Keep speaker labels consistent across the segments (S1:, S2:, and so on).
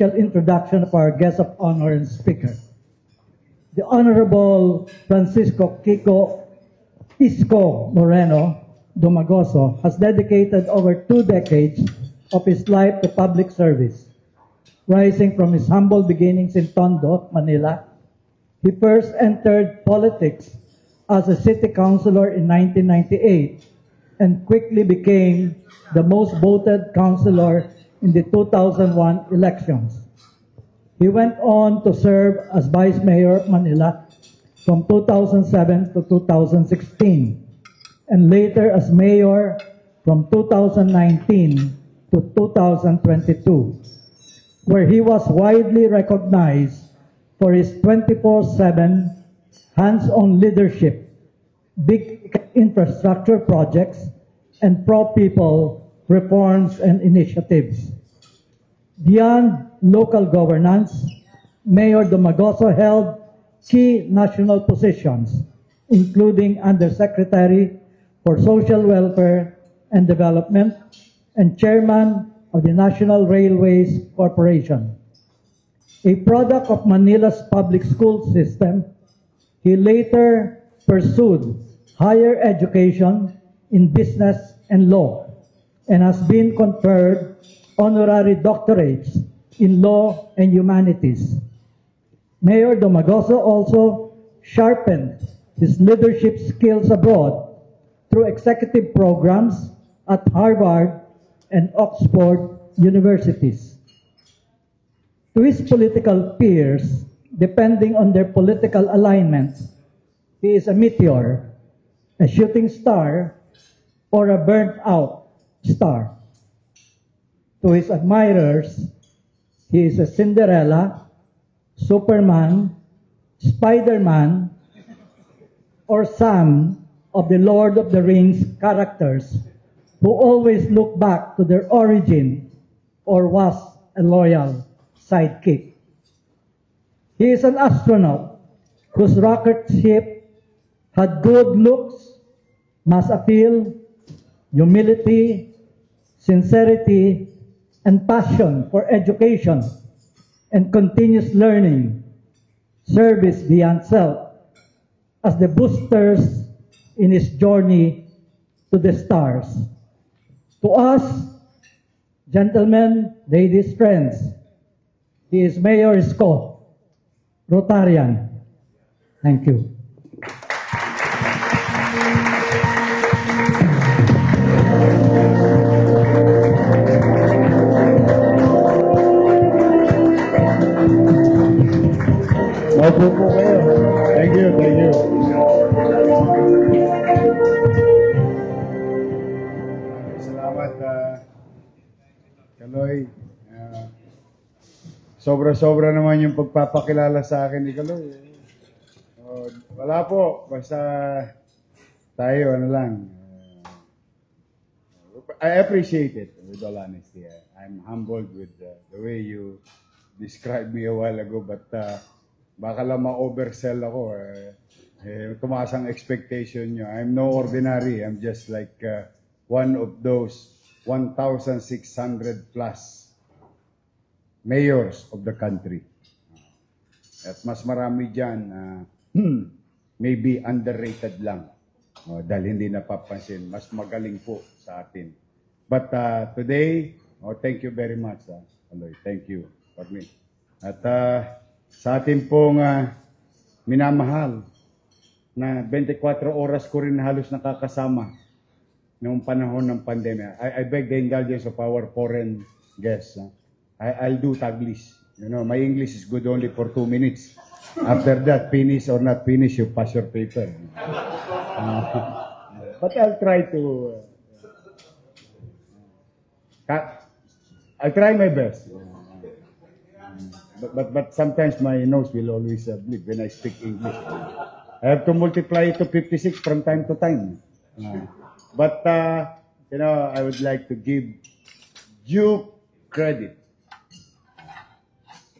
S1: introduction of our guest of honor and speaker. The Honorable Francisco Kiko Isco Moreno Domagoso has dedicated over 2 decades of his life to public service. Rising from his humble beginnings in Tondo, Manila, he first entered politics as a city councilor in 1998 and quickly became the most voted councilor in the 2001 elections. He went on to serve as Vice Mayor of Manila from 2007 to 2016 and later as Mayor from 2019 to 2022, where he was widely recognized for his 24/7 hands-on leadership, big infrastructure projects, and pro-people reforms and initiatives. Beyond local governance, Mayor Domagoso held key national positions, including Undersecretary for Social Welfare and Development and Chairman of the National Railways Corporation. A product of Manila's public school system, he later pursued higher education in business and law and has been conferred honorary doctorates in law and humanities. Mayor Domagoso also sharpened his leadership skills abroad through executive programs at Harvard and Oxford universities. To his political peers, depending on their political alignments, he is a meteor, a shooting star, or a burnt-out star. To his admirers, he is a Cinderella, Superman, Spider-Man, or some of the Lord of the Rings characters who always look back to their origin or was a loyal sidekick. He is an astronaut whose rocket ship had good looks, mass appeal, humility, sincerity, and passion for education and continuous learning, service beyond self, as the boosters in his journey to the stars. To us, gentlemen, ladies, friends, he is Mayor Isko, Rotarian. Thank you.
S2: Opo po kayo. Thank you, thank you. Salamat, Kaloy. Sobra-sobra naman yung pagpapakilala sa akin ni Kaloy. Wala po, basta tayo, ano lang. I appreciate it, with all honesty. I'm humbled with the way you described me a while ago, but baka lang ma-oversell ako. Tumaas ang expectation nyo. I'm no ordinary. I'm just like one of those 1,600 plus mayors of the country. At mas marami dyan, maybe underrated lang. Dahil hindi napapansin. Mas magaling po sa atin. But today, thank you very much. Aloy. Thank you for me. At sa atin pong minamahal na 24 oras ko rin halos nakakasama noong panahon ng pandemya. I beg the indulgence of our foreign guests. I'll do Taglish. You know, my English is good only for 2 minutes. After that, finish or not finish, you pass your paper. But I'll try to... I'll try my best. But sometimes my nose will always bleed when I speak English. I have to multiply it to 56 from time to time. But, you know, I would like to give due credit,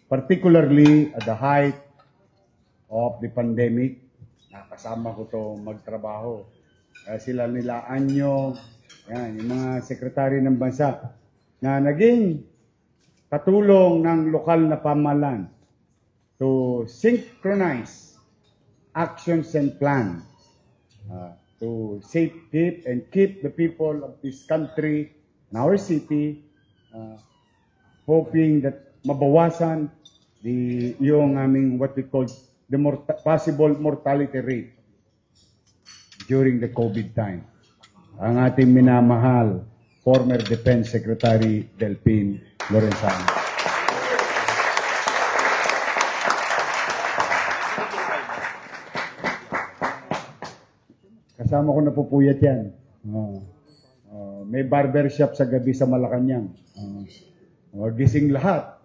S2: particularly at the height of the pandemic. Nakasama ko to magtrabaho. Sila nila Anyo, yan, yung mga sekretary ng bansa na naging katulong ng lokal na pamahalaan to synchronize actions and plan to keep the people of this country, in our city, hoping that mabawasan yung aming what we call the possible mortality rate during the COVID time. Ang ating minamahal, former Defense Secretary Delphine Lorenzano. Kasama ko napupuyat yan. May barbershop sa gabi sa Malacanang. Gising lahat.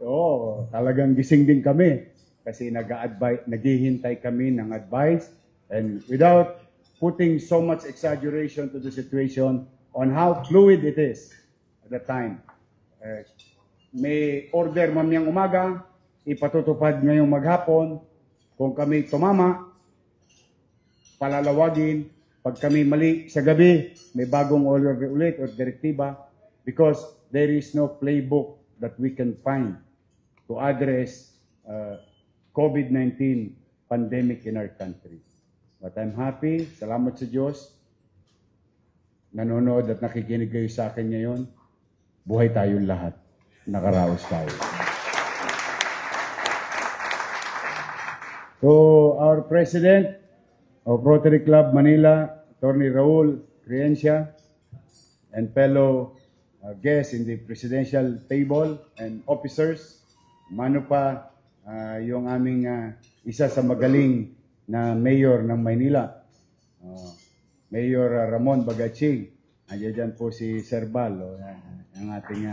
S2: Talagang gising din kami. Kasi naghihintay kami ng advice. And without putting so much exaggeration to the situation on how fluid it is at the time. May order mamayang umaga, ipatutupad ngayong maghapon. Kung kami tumama, palalawagin. Pag kami mali sa gabi, may bagong order ulit or direktiba because there is no playbook that we can find to address COVID-19 pandemic in our country. But I'm happy, salamat sa Diyos, nanonood at nakikinig kayo sa akin ngayon, buhay tayong lahat, nakaraos tayo. So, our President of Rotary Club Manila, Attorney Raul Creencia, and fellow guests in the presidential table and officers, mano pa yung aming isa sa magaling na mayor ng Maynila, Mayor Ramon Bagaching. Andiyan dyan po si Sir Bal, ang ating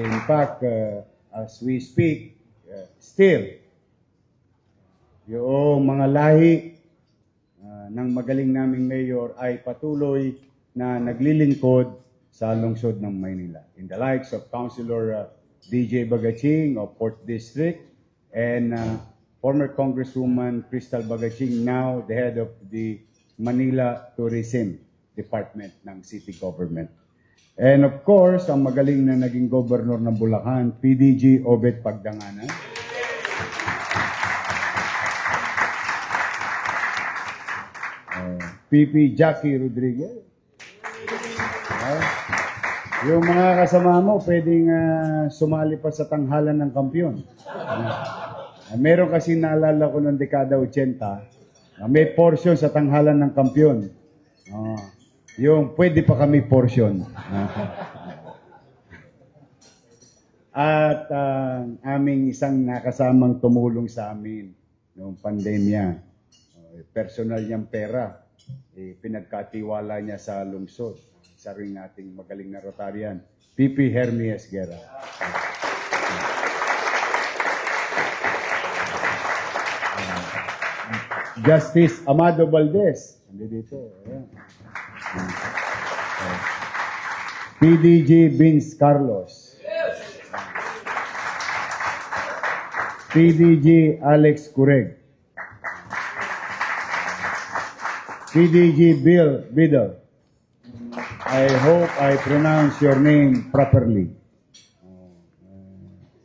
S2: in fact, as we speak, still, yung mga lahi ng magaling naming mayor ay patuloy na naglilingkod sa lungsod ng Maynila. In the likes of Councilor DJ Bagaching of 4th District and former Congresswoman Crystal Bagaching, now the head of the Manila Tourism Department ng City Government. And of course, ang magaling na naging governor ng Bulacan, PDG Obet Pagdanganan. PP Jackie Rodriguez. Yung mga kasama mo, pwedeng sumali pa sa tanghalan ng kampyon. Meron kasi naalala ko noong dekada 80, may portion sa tanghalan ng kampyon. Yung pwede pa kami portion. At aming isang nakasamang tumulong sa amin noong pandemya. Personal niyang pera. Pinagkatiwala niya sa lungsod. Isa rin ating magaling na Rotarian, PP Hermes Guerra. Justice Amado Valdez. Hindi dito. PDG Vince Carlos. PDG Alex Cureg. PDG Bill Biddle. I hope I pronounce your name properly.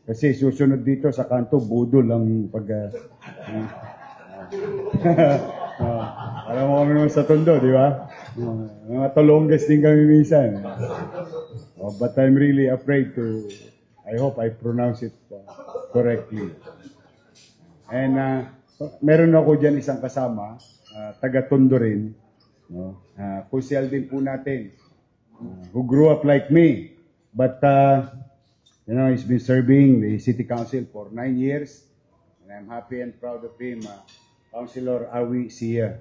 S2: Kasi susunod dito sa kanto, budol ang pag... alam mo kami naman sa Tondo, di ba? Mga tolonggas din kami minsan. But I'm really afraid to... I hope I pronounce it correctly. And meron ako dyan isang kasama, taga-Tondo rin. Kusyal din po natin, who grew up like me. But, he's been serving the City Council for 9 years. And I'm happy and proud of him, Councilor Awi Sia.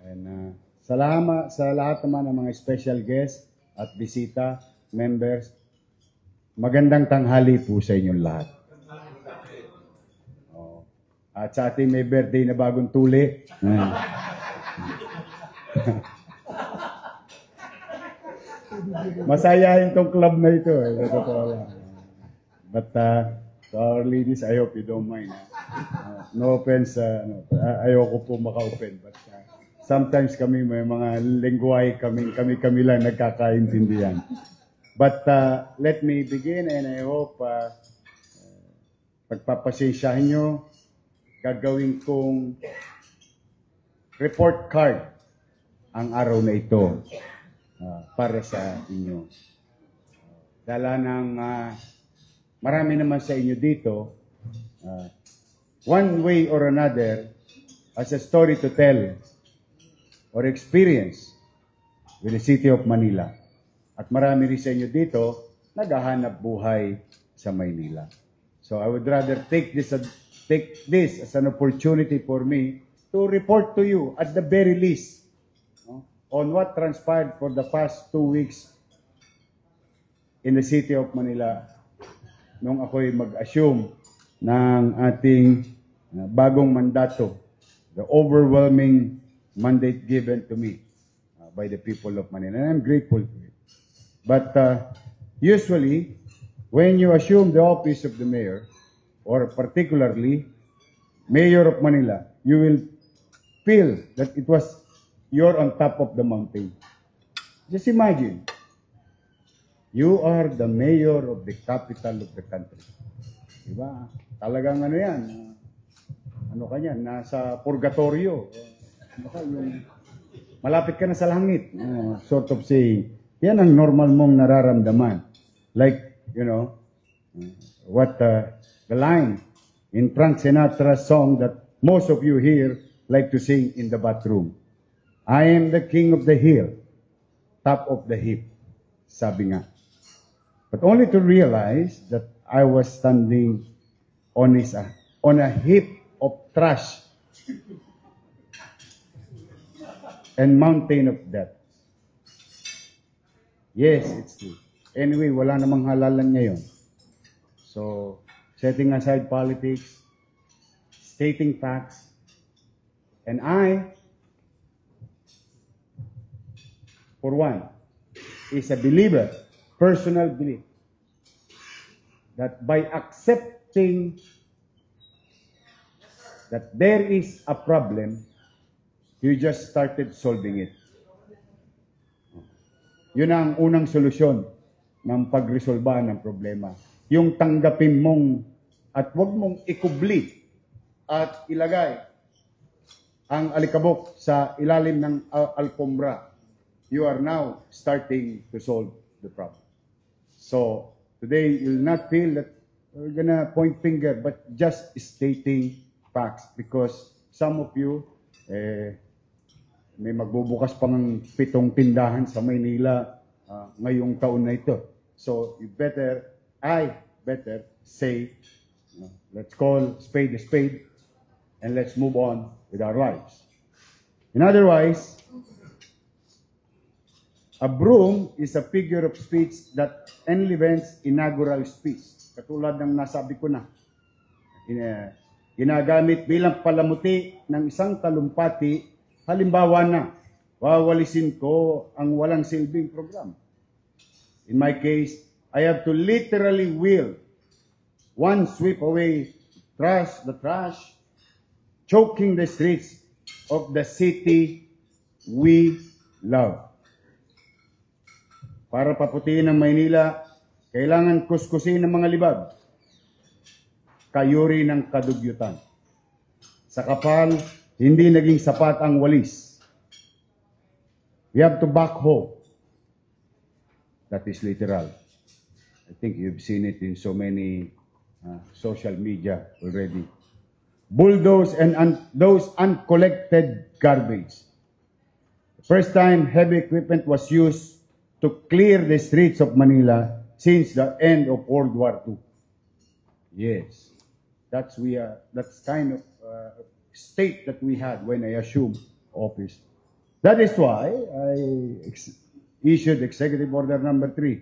S2: And salamat sa lahat naman ng mga special guests at bisita, members. Magandang tanghali po sa inyong lahat. At sa ating may birthday na bagong tuli. Masayahin tong club na ito. But to our ladies, I hope you don't mind. No offense, ayoko po maka-open. But sometimes kami may mga lengguwahe kami lang nagkakaintindihan. But let me begin and I hope pagpapasensyahan nyo, gagawin kong report card ang araw na ito para sa inyo. Dala ng marami naman sa inyo dito, one way or another, as a story to tell or experience with the city of Manila. At marami rin sa inyo dito, naghahanap buhay sa Maynila. So I would rather take this as an opportunity for me to report to you at the very least on what transpired for the past 2 weeks in the city of Manila nung ako'y mag-assume ng ating bagong mandato, the overwhelming mandate given to me by the people of Manila. And I'm grateful for it. But usually, when you assume the office of the mayor, or particularly mayor of Manila, you will feel that you're on top of the mountain. Just imagine, you are the mayor of the capital of the country. Diba? Talagang ano yan, ano ka yan, nasa purgatorio. Malapit ka na sa langit. Sort of saying, yan ang normal mong nararamdaman. Like, what the line in Frank Sinatra's song that most of you here like to sing in the bathroom. I am the king of the hill, top of the heap. Sabi nga. But only to realize that I was standing on a heap of trash and mountain of death. Yes, it's true. Anyway, wala namang halalan ngayon. So, setting aside politics, stating facts, and I, for one, is a believer, personal belief, that by accepting that there is a problem, you just started solving it. Yun ang unang solusyon ng pagresolba ng problema. Yung tanggapin mong at wag mong ikubli at ilagay ang alikabok sa ilalim ng alfombra. You are now starting to solve the problem. So, today, you'll not feel that we're gonna point finger, but just stating facts. Because some of you, may magbubukas pang 7 tindahan sa Maynila ngayong taon na ito. So, I better say, let's call spade a spade, and let's move on with our lives. In other words, a broom is a figure of speech that enlivens inaugural speech. Katulad ng nasabi ko na. Ginagamit bilang palamuti ng isang talumpati. Halimbawa na, wawalisin ko ang walang silbing program. In my case, I have to literally will one sweep away the trash, choking the streets of the city we love. Para paputiin ang Maynila, kailangan kuskusin ng mga libag, kayuri ng kadugyutan. Sa kapal, hindi naging sapat ang walis. We have to backhoe. That is literal. I think you've seen it in so many social media already. Bulldoze and those uncollected garbage. The first time heavy equipment was used to clear the streets of Manila since the end of World War II. Yes, that's kind of state that we had when I assumed office. That is why I issued Executive Order Number 3,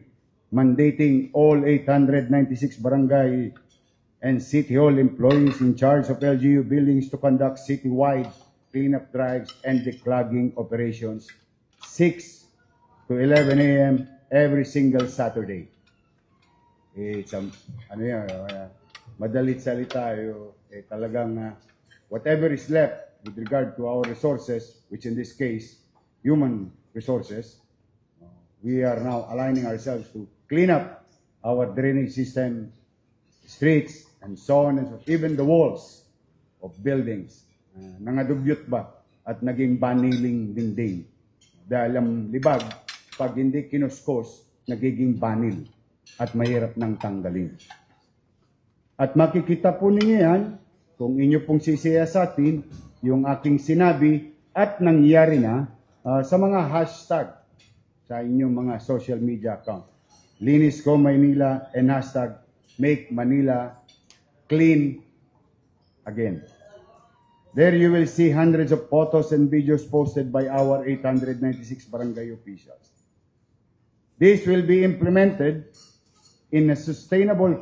S2: mandating all 896 barangay and City Hall employees in charge of LGU buildings to conduct citywide cleanup drives and declogging operations 6 to 11 a.m. every single Saturday. It's madalit salita, talagang whatever is left with regard to our resources, which in this case, human resources, we are now aligning ourselves to clean up our drainage system, streets, and so on and so on, even the walls of buildings. Nangadugyot ba at naging baniling dingding? Dahil ang libag, pag hindi kinuskos, nagiging banil at mahirap nang tanggalin. At makikita po ninyo yan, kung inyo pong sisiyasatin, yung aking sinabi at nangyari na sa mga hashtag sa inyong mga social media account. Linis ko Maynila and hashtag Make Manila Clean Again. There you will see hundreds of photos and videos posted by our 896 barangay officials. This will be implemented in a sustainable,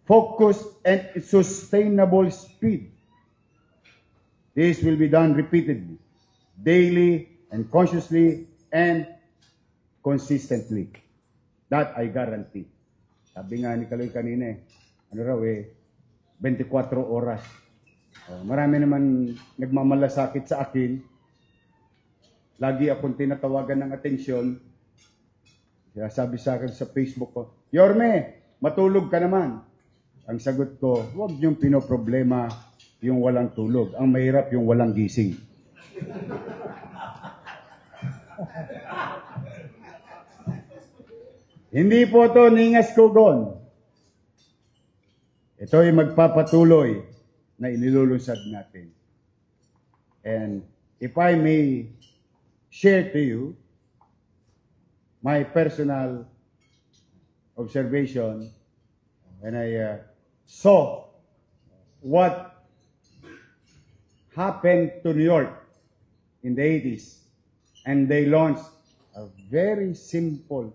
S2: focused, and sustainable speed. This will be done repeatedly, daily, and consciously, and consistently. That I guarantee. Sabi nga ni Kaloy kanina ano raw 24 oras. Marami naman nagmamalasakit sa akin. Lagi akong tinatawagan ng atensyon. Kaya sabi sa akin sa Facebook ko, Yorme, matulog ka naman. Ang sagot ko, huwag niyong pinoproblema yung walang tulog. Ang mahirap yung walang gising. Hindi po ito ningas kugon. Ito ay magpapatuloy na inilulunsad natin. And if I may share to you my personal observation when I saw what happened to New York in the 80s, and they launched a very simple,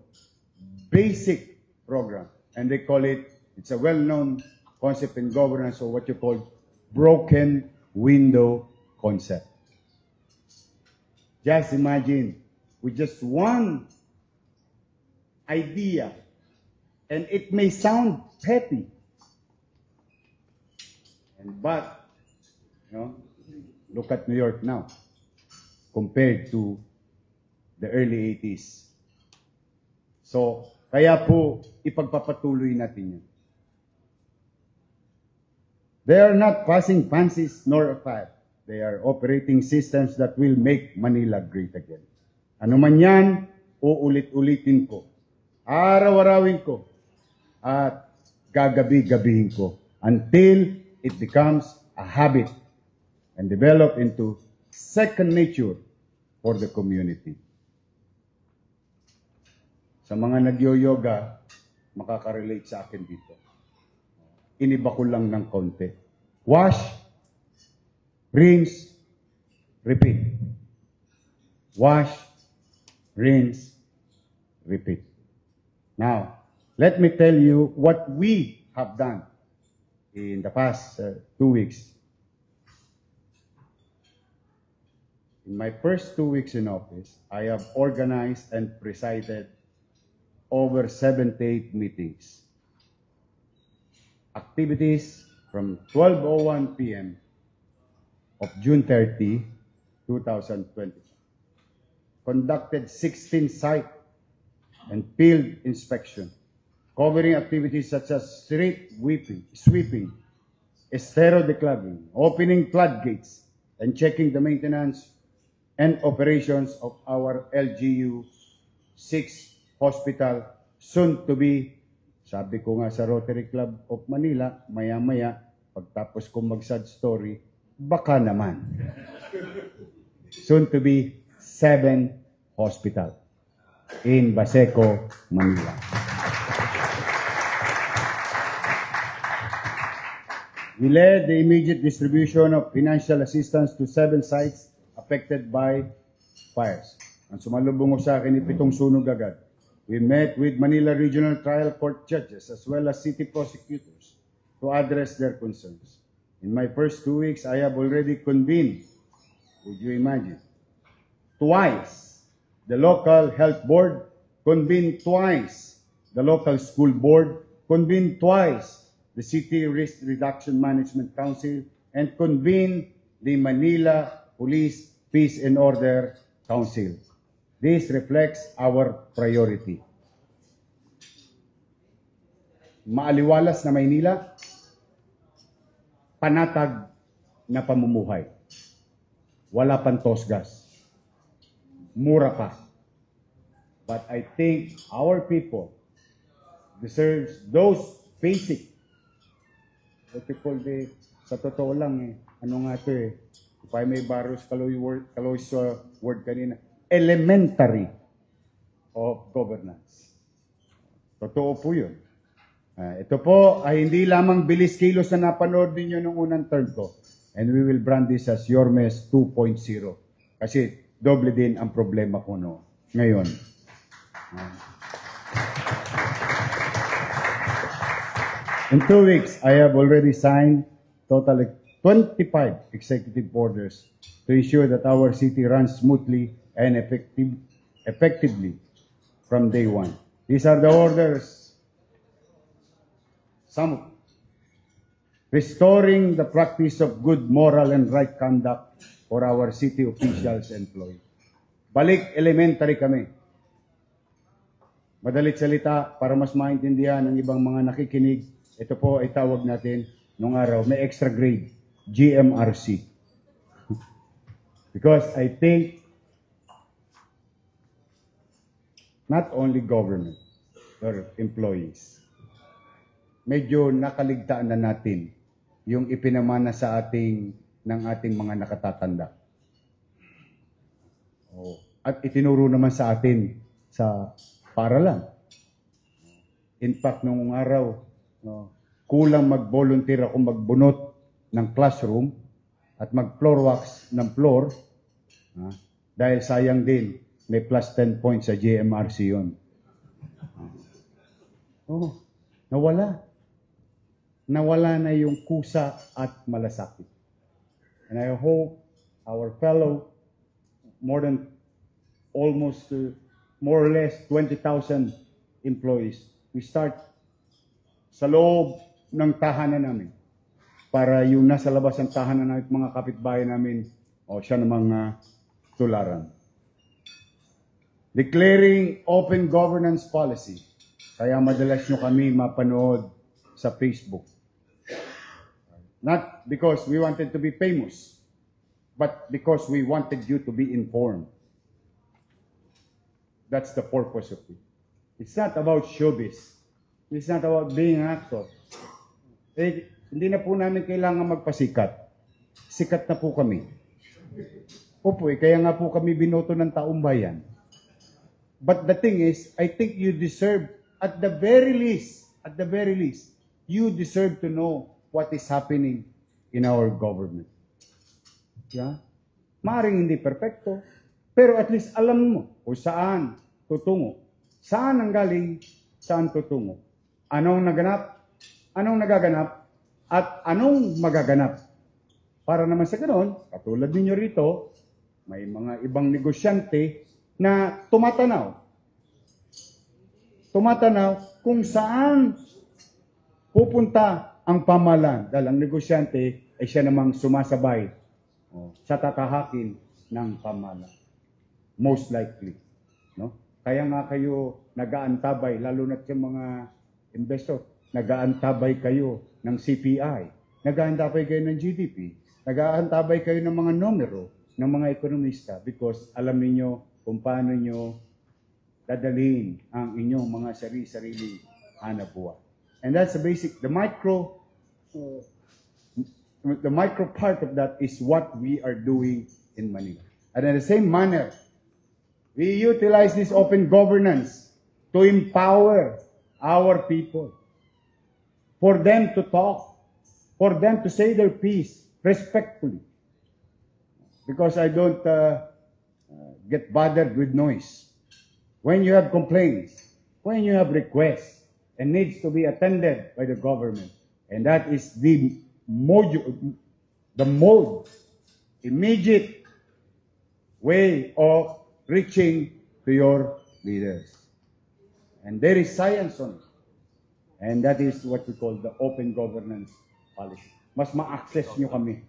S2: basic program, and they call it, it's a well-known concept in governance, or what you call broken window concept. Just imagine, with just one idea, and it may sound petty, but look at New York now compared to the early 80s. So, kaya po ipagpapatuloy natin yan. They are not passing fancies nor a fad. They are operating systems that will make Manila great again. Ano man yan, uulit-ulitin ko. Araw-arawin ko. At gagabi-gabihin ko. Until it becomes a habit and develop into second nature for the community. Sa mga nag-yoga, makaka-relate sa akin dito. Iniba ko lang ng konti. Wash, rinse, repeat. Wash, rinse, repeat. Now, let me tell you what we have done in the past 2 weeks. In my first 2 weeks in office, I have organized and presided over 78 meetings. Activities from 12:01 p.m. of June 30, 2020. Conducted 16 site and field inspection, covering activities such as street sweeping, estero decluttering, opening floodgates, and checking the maintenance and operations of our LGU 6 hospital, soon to be, sabi ko nga sa Rotary Club of Manila, maya-maya, pagtapos kong mag-sad story, baka naman. Soon to be 7 hospital in Baseco, Manila. We led the immediate distribution of financial assistance to 7 sites affected by fires. Ang sumalubong ko sa akin, 7 sunog agad. We met with Manila Regional Trial Court judges as well as city prosecutors to address their concerns. In my first 2 weeks, I have already convened, would you imagine, twice the local health board, convened twice the local school board, convened twice the City Risk Reduction Management Council, and convene the Manila Police Peace and Order Council. This reflects our priority. Maaliwalas na Maynila, panatag na pamumuhay. Wala pang tosgas. Mura pa. But I think our people deserves those basic, what you call the, sa totoo lang ano nga ito if I may borrow Kaloy's word kanina, elementary of governance. Totoo po yun. Ito po ay hindi lamang bilis kilos na napanood ninyo nung unang term ko. And we will brand this as Yormes 2.0. Kasi doble din ang problema ko ngayon. In 2 weeks, I have already signed total 25 executive orders to ensure that our city runs smoothly and effectively from day one. These are the orders. Some restoring the practice of good moral and right conduct for our city officials and employees. Balik elementary kami. Madalit salita para mas maintindihan ng ibang mga nakikinig. Ito po ay tawag natin nung araw, may extra grade, GMRC. Because I think not only government or employees, medyo nakaligtaan na natin yung ipinamana sa ng ating mga nakatatanda. At itinuro naman sa atin sa paaralan. In fact, nung araw, kulang mag-volunteer ako magbunot ng classroom at mag-floor wax ng floor dahil sayang din, may plus 10 points sa GMRC yun. Nawala. Nawala na yung kusa at malasakit. And I hope our fellow, more or less 20,000 employees, we start sa loob ng tahanan namin para yung nasa labas ng tahanan namin, mga kapitbahay namin, siya namang tularan. Declaring open governance policy. Kaya madalas nyo kami mapanood sa Facebook. Not because we wanted to be famous, but because we wanted you to be informed. That's the purpose of it. It's not about showbiz. It's not about being an actor. Hindi na po namin kailangan magpasikat. Sikat na po kami. Kaya nga po kami binoto ng taong bayan. But the thing is, I think you deserve, at the very least, you deserve to know what is happening in our government. Yeah? Maaring hindi perfecto, pero at least alam mo kung saan tutungo. Saan ang galing, saan tutungo. Anong naganap, anong nagaganap, at anong magaganap. Para naman sa ganoon, katulad ninyo rito, may mga ibang negosyante na tumatanaw kung saan pupunta ang pamahalaan. Dahil ang negosyante ay siya namang sumasabay sa tatahakin ng pamahalaan. Most likely. No? Kaya nga kayo nag-aantabay, lalo na sa mga investor, nag-aantabay kayo ng CPI, nag-aantabay kayo ng GDP, nag-aantabay kayo ng mga numero, ng mga ekonomista, because alam niyo kung paano nyo dadalhin ang inyong mga sarili-sariling hanapbuhay. And that's the basic, the micro part of that is what we are doing in Manila. And in the same manner, we utilize this open governance to empower our people, for them to talk, for them to say their piece respectfully. Because I don't get bothered with noise. When you have complaints, when you have requests, and needs to be attended by the government, and that is the immediate way of reaching to your leaders. And there is science on it. And that is what we call the open governance policy. Mas ma-access nyo kami.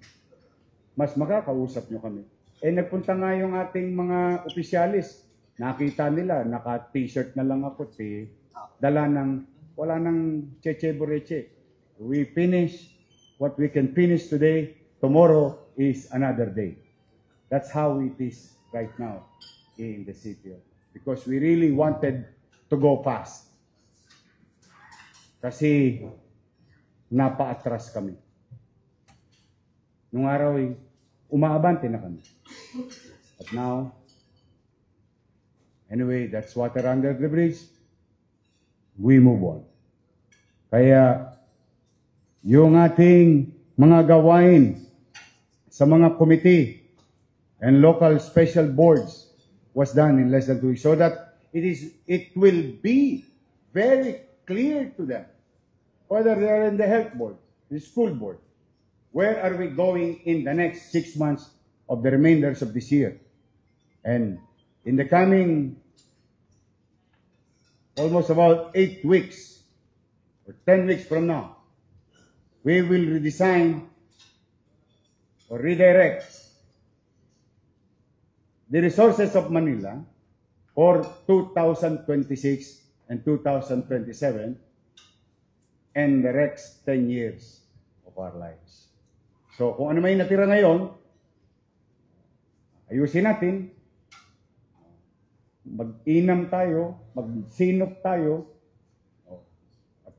S2: Mas makakausap nyo kami. Eh, nagpunta nga yung ating mga opisyalis. Nakita nila, naka-t-shirt na lang ako. Wala nang cheche-boreche. We finish what we can finish today. Tomorrow is another day. That's how it is right now in the city. Because we really wanted to go fast. Kasi napa-atras kami. Nung araw umaabante na kami. But now, anyway, that's water under the bridge. We move on. Kaya, yung ating mga gawain sa mga committee and local special boards was done in less than 2 weeks. So that it will be very clear to them, whether they are in the health board, the school board, where are we going in the next 6 months of the remainders of this year? And in the coming almost about 8 weeks or 10 weeks from now, we will redesign or redirect the resources of Manila for 2026 and 2027 and the next 10 years of our lives. So kung ano may natira ngayon, ayusin natin, mag-inam tayo, mag-sinop tayo,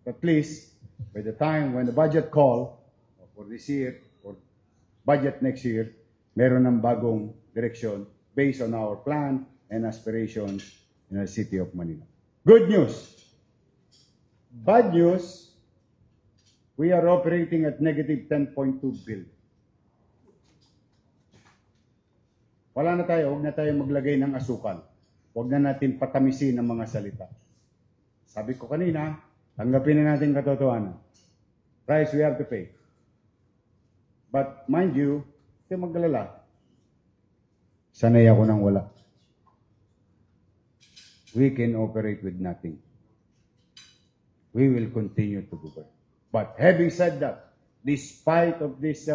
S2: at least by the time when the budget call for this year, or budget next year, meron ng bagong direksyon based on our plan and aspirations in the city of Manila. Good news. Bad news, we are operating at negative 10.2 billion. Wala na tayo, huwag na tayo maglagay ng asukal. Huwag na natin patamisin ang mga salita. Sabi ko kanina, tanggapin na natin katotohanan. Price we have to pay. But mind you, hindi maglalala. Sanay ako nang wala. We can operate with nothing. We will continue to govern. But having said that, despite of this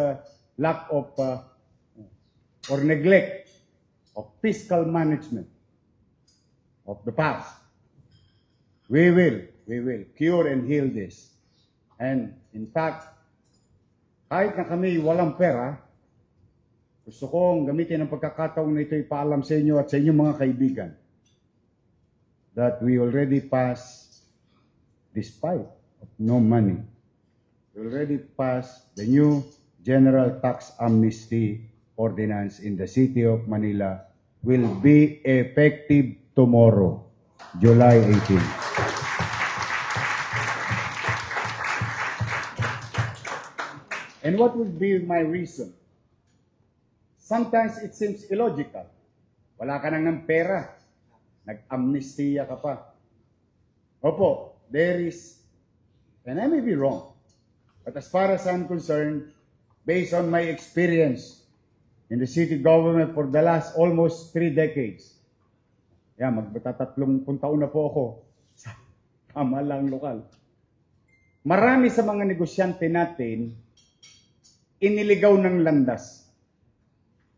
S2: lack of or neglect of fiscal management of the past, we will cure and heal this. And in fact, kahit na kami walang pera, gusto kong gamitin ang pagkakataon na ito ipaalam sa inyo at sa inyong mga kaibigan that we already passed, despite of no money, we already passed the new General Tax Amnesty Ordinance in the city of Manila, will be effective tomorrow, July 18. And what would be my reason? Sometimes it seems illogical. Wala ka nang ng pera. Nag-amnestiya ka pa. Opo, there is, and I may be wrong, but as far as I'm concerned, based on my experience in the city government for the last almost 3 decades, magtatatlong taon na po ako sa pamahalang lokal. Marami sa mga negosyante natin, iniligaw ng landas.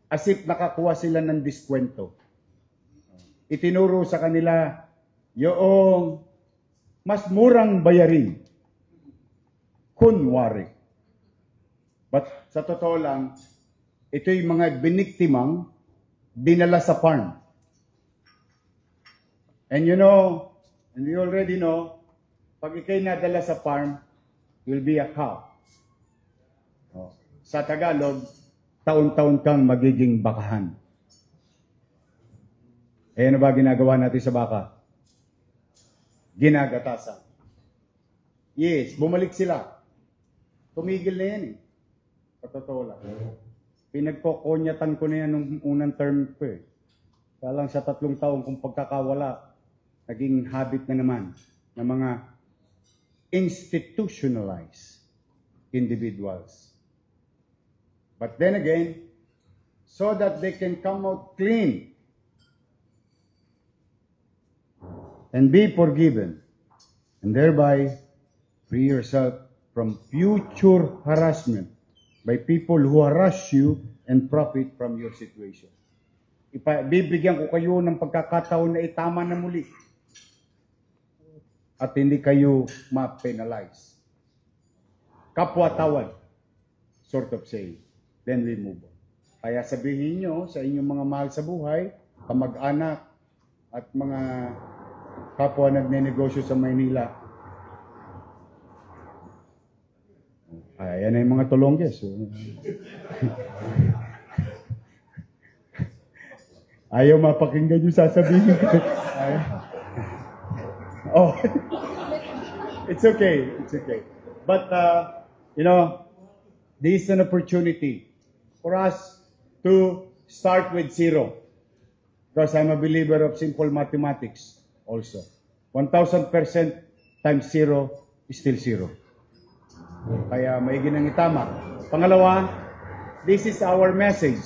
S2: As if nakakuha sila ng diskwento. Itinuro sa kanila yung mas murang bayarin. Kunwari. But sa totoo lang, ito yung mga biniktimang dinala sa farm. And you know, and we already know, pag ikay nadala sa farm, you'll be a cow. Sa Tagalog, taon-taon kang magiging bakahan. Eh, ano ba ginagawa natin sa baka? Ginagatasan. Yes, bumalik sila. Tumigil na yan eh. Patotoo lang. Pinagkokonyatan ko na yan nung unang term ko eh. Kaya lang sa 3 taong kung pagkakawala, naging habit na naman ng mga institutionalized individuals. But then again, so that they can come out clean and be forgiven, and thereby Free yourself from future harassment by people who harass you and profit from your situation. Bibigyan ko kayo ng pagkakataon na itama na muli at hindi kayo ma-penalize. Kapwa-tawad, sort of saying. Then we move on. Kaya sabihin nyo sa inyong mga mahal sa buhay, kamag-anak, at mga kapwa nagnenegosyo sa Maynila. Ayan na yung mga tulongges. Ayaw mapakinggan yung sasabihin ko. Oh, it's okay. It's okay. But, this is an opportunity for us to start with zero. Because I'm a believer of simple mathematics also. 1,000% times zero is still zero. Kaya maigi nang itama. Pangalawa, this is our message.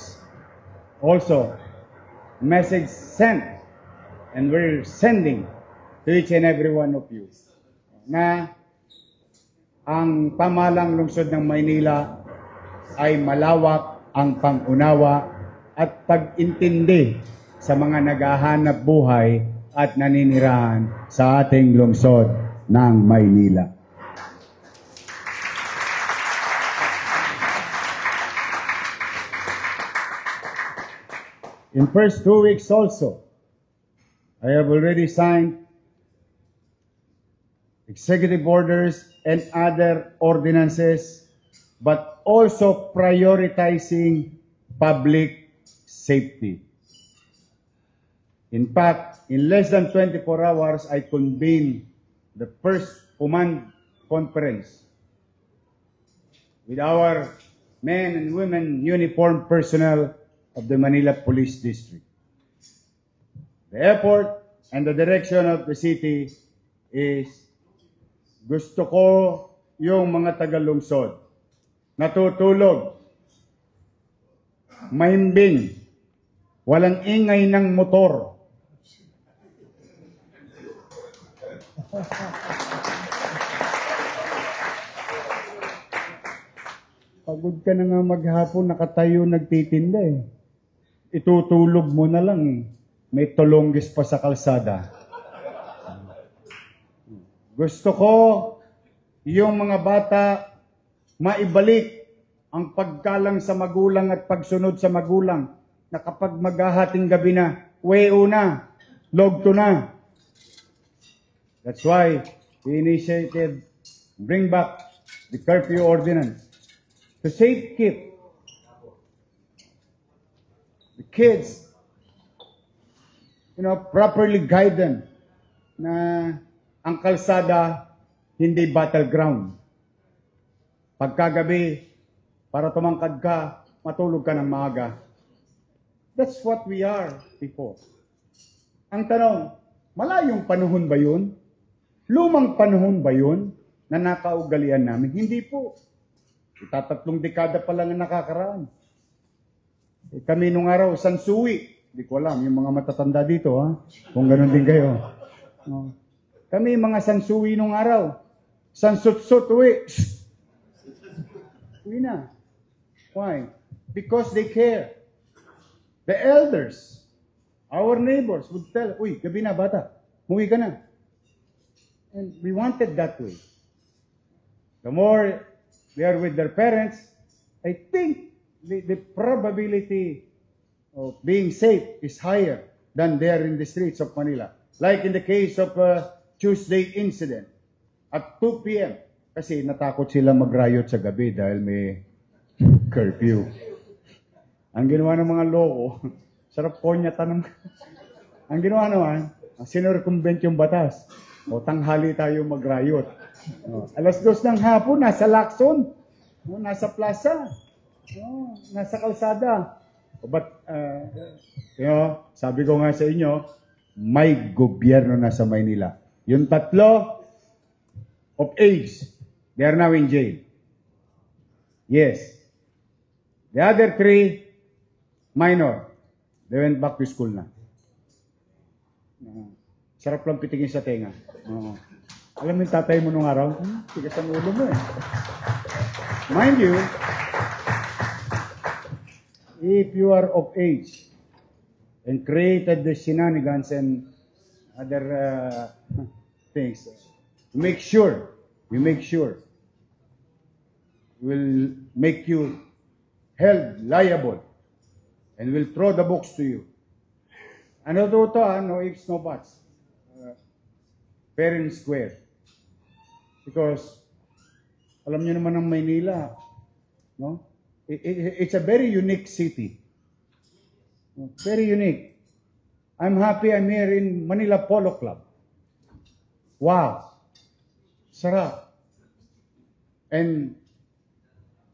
S2: Also, message sent. And we're sending to each and every one of you na ang pamahalang lungsod ng Maynila ay malawak ang pangunawa at pag-intindi sa mga naghahanap buhay at naninirahan sa ating lungsod ng Maynila. In first 2 weeks also, I have already signed executive orders and other ordinances, but also prioritizing public safety. In fact, in less than 24 hours, I convened the first command conference with our men and women uniformed personnel of the Manila Police District. The effort and the direction of the city is gusto ko yung mga taga-lungsod natutulog, mahimbing, walang ingay ng motor. Pagod ka na nga maghapon, nakatayo, nagtitinda eh. Itutulog mo na lang eh. May tulonggis pa sa kalsada. Gusto ko yung mga bata maibalik ang paggalang sa magulang at pagsunod sa magulang na kapag maghahating gabi na, weo na, logto na. That's why we initiated, bring back the curfew ordinance to safekeep the kids, properly guide them na ang kalsada hindi battleground. Pagkagabi, para tumangkad ka, matulog ka ng maaga. That's what we are before. Ang tanong, malayong panahon ba yun? Lumang panahon ba yun na nakaugalian namin? Hindi po. 3 dekada pa lang ang nakakaraan. Kami nung araw, sansuwi. Hindi ko alam, yung mga matatanda dito, kung ganun din kayo. Kami mga sansuwi nung araw. Sansut-sut, uwi. Uwi na. Why? Because they care. The elders, our neighbors would tell, uy, gabi na bata, umuwi ka na. And we wanted that way. The more they are with their parents, I think the probability of being safe is higher than there in the streets of Manila. Like in the case of Tuesday incident at 2 p.m. Kasi natakot sila mag-riot sa gabi dahil may curfew. Ang ginawa ng mga loko, sarap konyatan ng... Ang ginawa naman, sinircumvent yung batas. O tanghali tayo mag-riot. Alas 2 ng hapon, nasa Lacson. Nasa plaza. Nasa kalsada. But, sabi ko nga sa inyo, may gobyerno na sa Maynila. Yung 3 of age, they are now in jail. Yes. The other 3, minor. They went back to school na. Sarap lang pitingin sa tenga. Alam mo yung tatay mo nung araw? Tigas ang ulo mo eh. Mind you, if you are of age and created the shenanigans and other things, make sure will make you held liable and will throw the books to you. Ano to, no ifs, no buts. Fair and square. Because, alam niyo naman ng Maynila, no? It's a very unique city. Very unique. I'm happy I'm here in Manila Polo Club. Wow. Sarap. And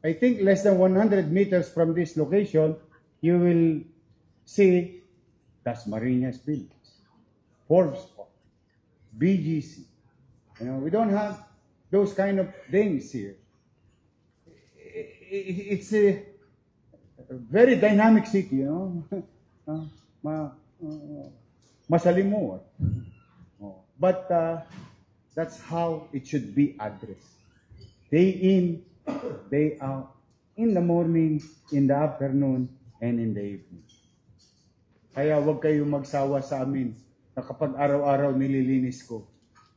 S2: I think less than 100 meters from this location, you will see Dasmariñas Village, Forbes Park, BGC. You know, we don't have those kind of things here. It's a very dynamic city, you know. Masalimuot. But that's how it should be addressed. Day in, day out, in the morning, in the afternoon, and in the evening. Kaya wag kayong magsawa sa amin na kapag araw-araw nililinis ko,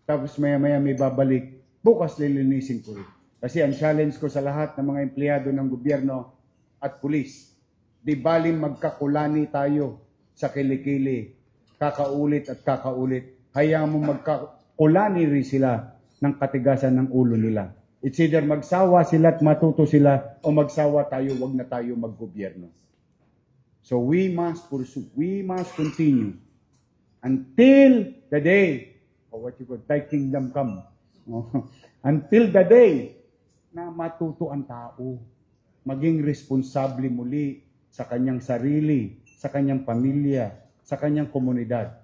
S2: tapos maya-maya may babalik, bukas lilinisin ko rin. Kasi ang challenge ko sa lahat ng mga empleyado ng gobyerno at pulis, di baling magkakulani tayo sa kilikili, kakaulit at kakaulit. Hayaan mo magkakulani rin sila ng katigasan ng ulo nila. It's either magsawa sila at matuto sila o magsawa tayo, wag na tayo maggobyerno. So we must pursue, we must continue until the day, or what you call, thy kingdom come. Until the day na matuto ang tao, maging responsable muli sa kanyang sarili, sa kanyang pamilya, sa kanyang komunidad.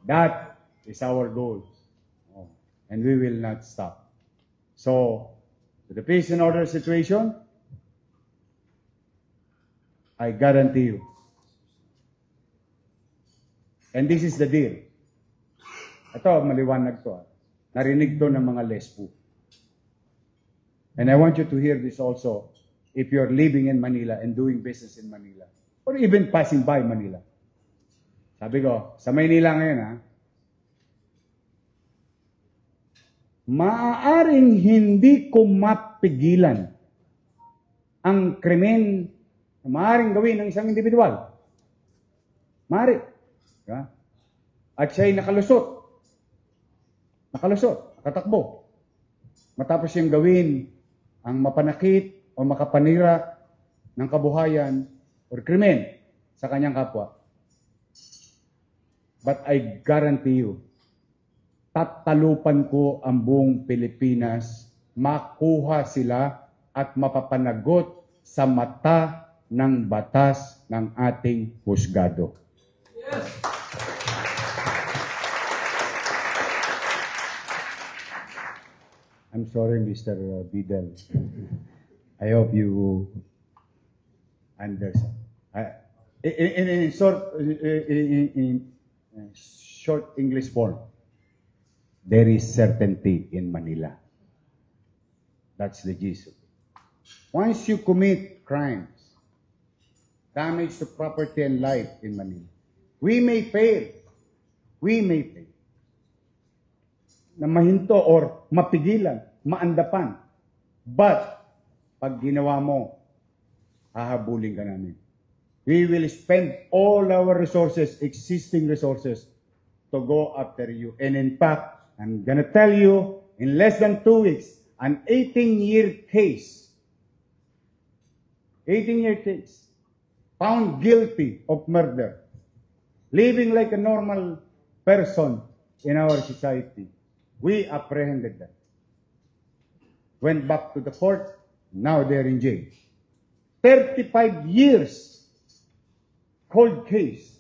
S2: That is our goal. And we will not stop. So, to the peace and order situation, I guarantee you. And this is the deal. Ito, maliwanag to. Narinig to ng mga lesbo. And I want you to hear this also if you're living in Manila and doing business in Manila. Or even passing by Manila. Sabi ko, sa Maynila ngayon maaaring hindi ko mapigilan ang krimen na maaaring gawin ng isang individual. Maaari. Yeah? At siya'y nakalusot, nakatakbo. Matapos siyang gawin ang mapanakit o makapanira ng kabuhayan o krimen sa kanyang kapwa. But I guarantee you, tatalupan ko ang buong Pilipinas, makuha sila at mapapanagot sa mata ng batas ng ating husgado. Yes. I'm sorry, Mr. Bidel. I hope you understand. In short English form, there is certainty in Manila. That's the gist. Once you commit crimes, damage to property and life in Manila, we may pay na mahinto or mapigilan, maandapan. But, pag ginawa mo, hahabulin ka namin. We will spend all our resources, existing resources, to go after you. And in fact, I'm gonna tell you, in less than 2 weeks, an 18-year case, found guilty of murder, living like a normal person in our society. We apprehended them. Went back to the court, now they're in jail. 35 years, cold case.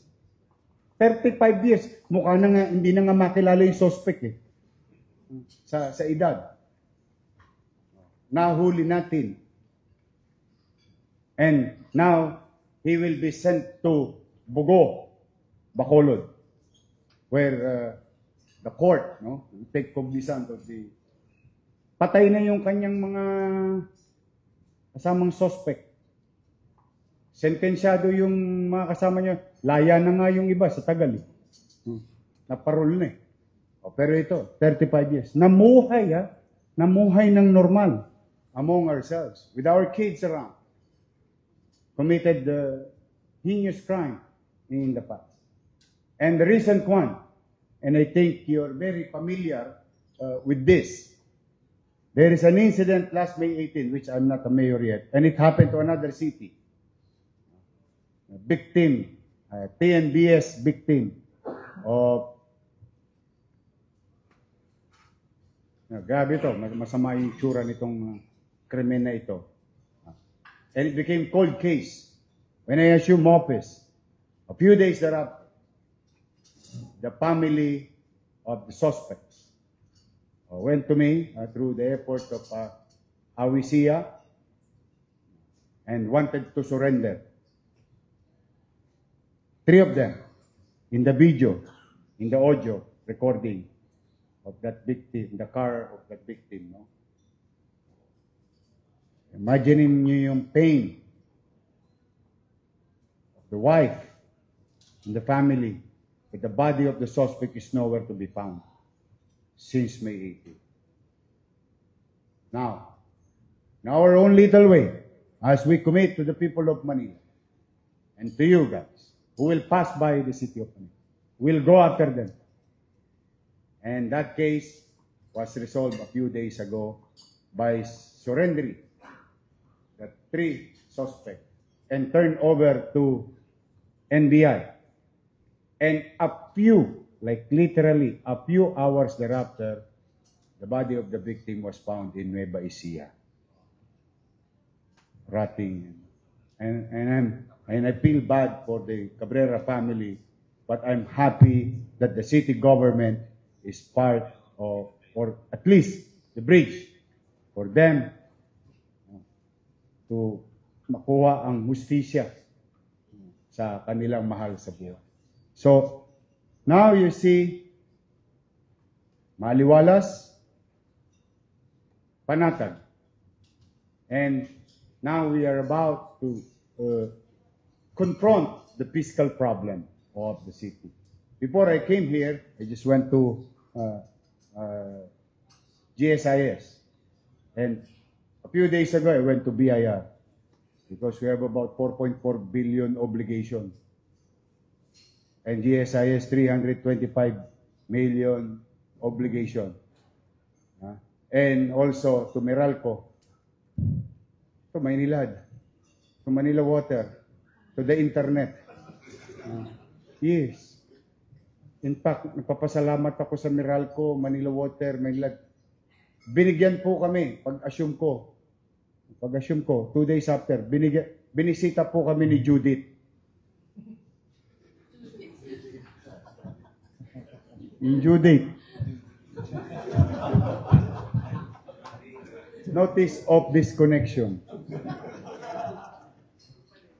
S2: 35 years, mukha na nga, hindi na nga makilala yung suspect eh. Sa edad. Nahuli natin. And now, he will be sent to Bugo, Bacolod, where the court, no, to take cognizance of the, patay na yung kanyang mga kasamang suspect. Sentensyado yung mga kasama niya. Laya na nga yung iba sa tagal. Naparol na eh. Pero ito, 35 years. Namuhay namuhay ng normal among ourselves, with our kids around. Committed heinous crime in the past. And the recent one, and I think you're very familiar with this. There is an incident last May 18, which I'm not a mayor yet, and it happened to another city. A victim, TNBS victim of, grabe ito, masama yung tsura nitong krimen na ito. And it became cold case when I assumed office. A few days thereafter, the family of the suspects went to me through the airport of Awisia and wanted to surrender. 3 of them in the video, in the audio recording of that victim, the car of that victim. No? Imagining niyo yung pain of the wife and the family, but the body of the suspect is nowhere to be found since May 18. Now, in our own little way, as we commit to the people of Manila and to you guys who will pass by the city of Manila, we'll go after them. And that case was resolved a few days ago by surrendering the 3 suspects and turned over to NBI. And a few, like literally a few hours thereafter, the body of the victim was found in Nueva Ecija, rotting. And I feel bad for the Cabrera family, but I'm happy that the city government is part of, or at least the bridge for them to makuha ang hustisya sa kanilang mahal sa buhay. So, now you see, maliwalas, panatag. And now we are about to confront the fiscal problem of the city. Before I came here, I just went to GSIS. And a few days ago, I went to BIR because we have about 4.4 billion obligation. And GSIS 325 million obligation. And also to Meralco, to Maynilad, to Manila Water, to the internet. Yes. In fact, nagpapasalamat ako sa Meralco, Manila Water, Maynilad. Binigyan po kami, pag-assume ko, 2 days after, binisita po kami ni Judith. Yung Judith. Notice of disconnection.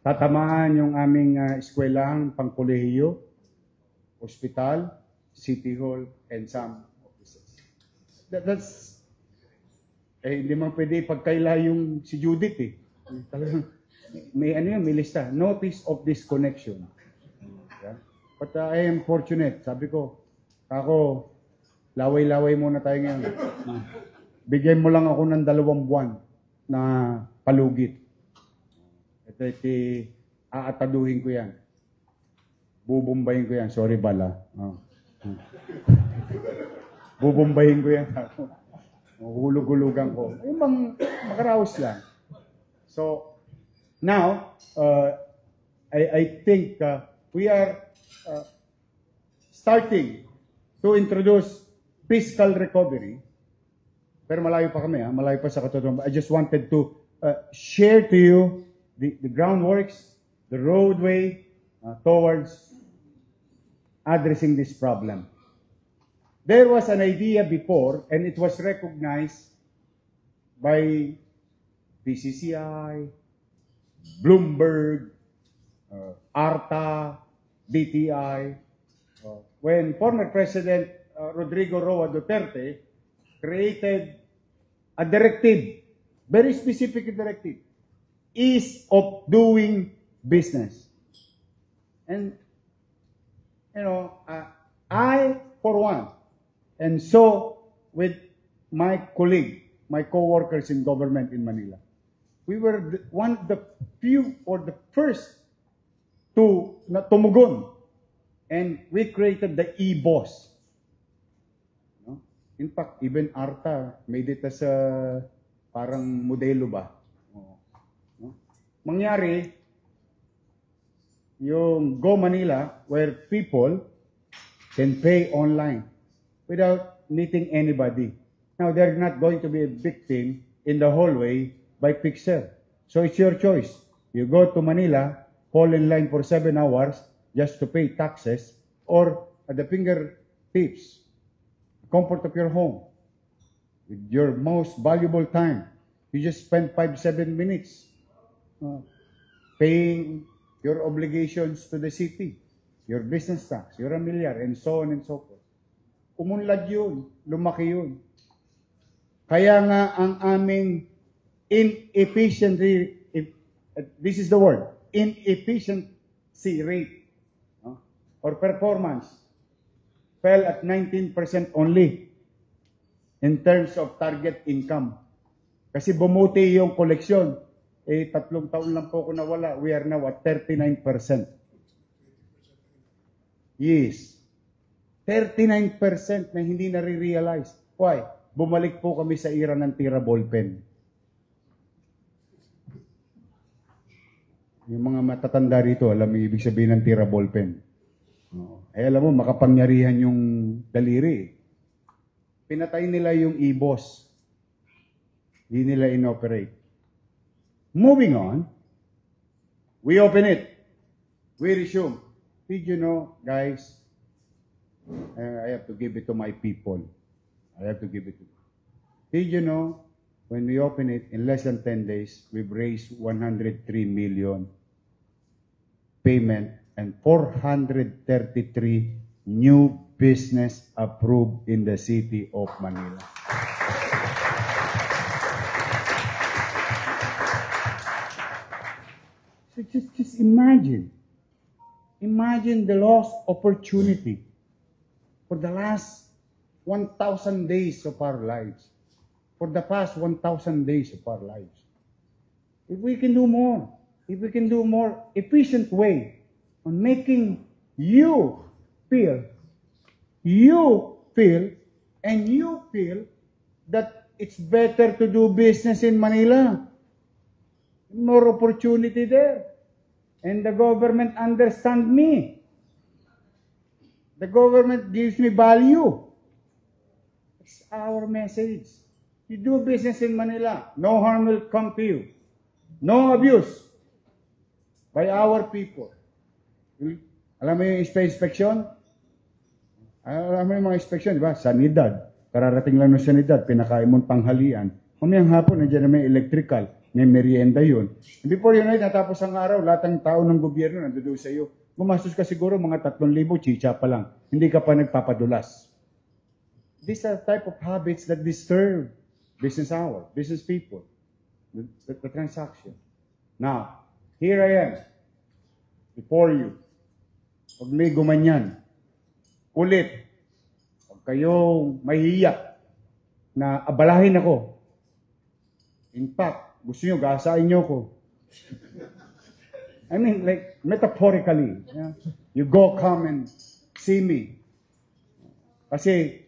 S2: Tatamaan yung aming eskwelahan, pangkolehiyo, hospital, city hall, and some offices. That's, hindi man pwede pagkaila yung si Judith eh. Talagang, may lista. Notice of disconnection. Yeah? But I am fortunate. Sabi ko, ako, laway-laway muna tayo ngayon. Bigyan mo lang ako ng 2 buwan na palugit. Ito, aataduhin ko yan. Bubumbayin ko yan. Sorry, Bala. Bubumbayin ko yan. Hulug-hulugan ko. Yung bang makaraos lang. So, now, I think we are starting to introduce fiscal recovery. Pero malayo pa kami, malayo pa sa katotohanan. I just wanted to share to you the groundworks, the roadway towards addressing this problem. There was an idea before, and it was recognized by PCCI, Bloomberg, ARTA, DTI, when former President Rodrigo Roa Duterte created a directive, very specific directive, ease of doing business. And, I, for one, and so with my colleague, my co-workers in government in Manila, we were one of the few or the first to tumugon. And we created the e-boss. No? In fact, even Arta made it as a parang modelo ba. No? Mangyari, yung Go Manila, where people can pay online without meeting anybody. Now, they're not going to be a victim in the hallway by Pixel. So it's your choice. You go to Manila, fall in line for 7 hours just to pay taxes, or at the fingertips, comfort of your home, with your most valuable time. You just spend 5-7 minutes paying your obligations to the city, your business tax, your familiar, and so on and so forth. Umunlad yun, lumaki yun. Kaya nga ang aming inefficiency, this is the word, inefficiency rate or performance fell at 19% only in terms of target income. Kasi bumuti yung koleksyon. 3 taon lang po ako nawala. We are now at 39%. Yes. 39% na hindi nare-realize. Why? Bumalik po kami sa era ng tira ballpen. Yung mga matatanda rito, alam mo ibig sabihin ng tira ballpen. Alam mo, makapangyarihan yung daliri. Pinatay nila yung e-boss. Hindi nila inoperate. Moving on, we open it. We resume. Did you know, guys, I have to give it to my people. I have to give it to them. Did you know, when we open it, in less than 10 days, we've raised 103 million payment and 433 new business approved in the city of Manila. So just imagine. Imagine the lost opportunity for the last 1,000 days of our lives. For the past 1,000 days of our lives. If we can do more, if we can do more efficient way on making you feel, and you feel that it's better to do business in Manila. More opportunity there. And the government understand me. The government gives me value. It's our message. You do business in Manila, no harm will come to you. No abuse by our people. Alam mo yung inspection? Alam mo yung mga inspection, di ba? Sanidad. Kararating lang ng sanidad, pinakain mong tanghalian. Mamayang hapon, nandiyan na may electrical, may merienda yun. And before you know it, natapos ang araw, lahat ng tao ng gobyerno nandoon sa iyo. Gumastos ka siguro mga 3,000, chicha pa lang. Hindi ka pa nagpapadulas. These are type of habits that disturb business hour, business people, the transaction. Now, here I am, before you. Pag may gumanyan, ulit, pag kayong mahihiya na abalahin ako. In fact, gusto nyo, gasain nyo ko. I mean, like, metaphorically. You go come and see me. Kasi,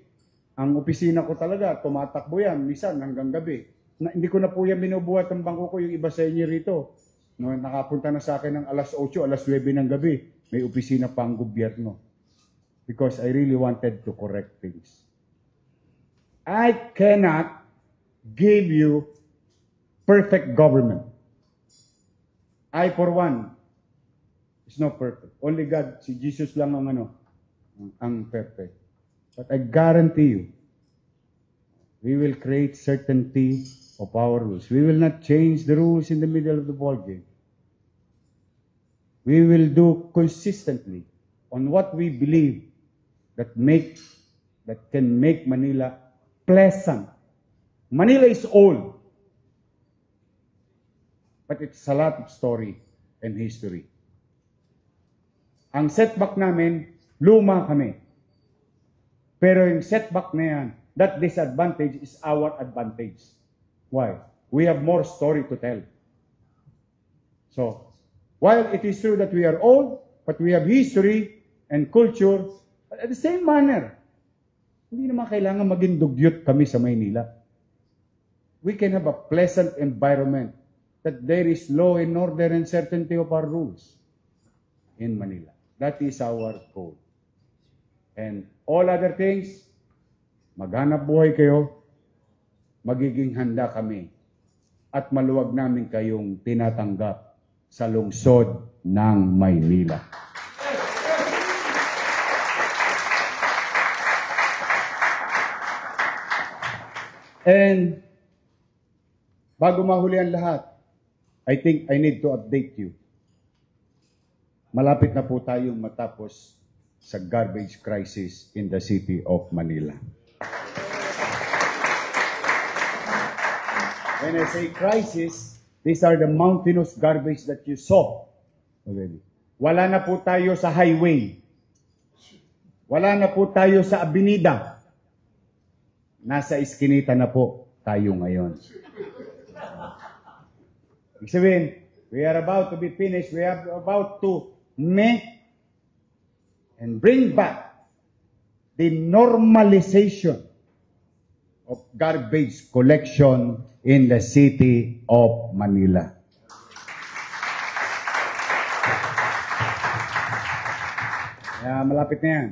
S2: ang opisina ko talaga, tumatakbo yan, minsan hanggang gabi. Hindi ko na po yan binubuhat ang bangko ko, yung iba sa inyo rito. No, nakapunta na sa akin ng alas 8, alas 9 ng gabi. May opisina pa ang gobyerno. Because I really wanted to correct things. I cannot give you perfect government. I, for one, is not perfect. Only God, si Jesus lang ang perfect. But I guarantee you, we will create certainty of our rules. We will not change the rules in the middle of the ballgame. We will do consistently on what we believe that make that can make Manila pleasant. Manila is old, but it's a lot of story and history. Ang setback namin, luma kami. Pero yung setback na yan, that disadvantage is our advantage. Why? We have more story to tell. So, while it is true that we are old, but we have history and culture, at the same manner, hindi naman kailangan maging dugyot kami sa Maynila. We can have a pleasant environment that there is law and order and certainty of our rules in Manila. That is our goal. And all other things, maghanap buhay kayo, magiging handa kami, at maluwag namin kayong tinatanggap sa lungsod ng Maynila. And bago mahuli ang lahat, I think I need to update you. Malapit na po tayong matapos sa garbage crisis in the city of Manila. When I say crisis, these are the mountainous garbage that you saw already. Wala na po tayo sa highway. Wala na po tayo sa avenida. Nasa iskinita na po tayo ngayon. Ibig sabihin, we are about to be finished. We are about to make and bring back the normalization of garbage collection in the city of Manila. Kaya malapit na yan.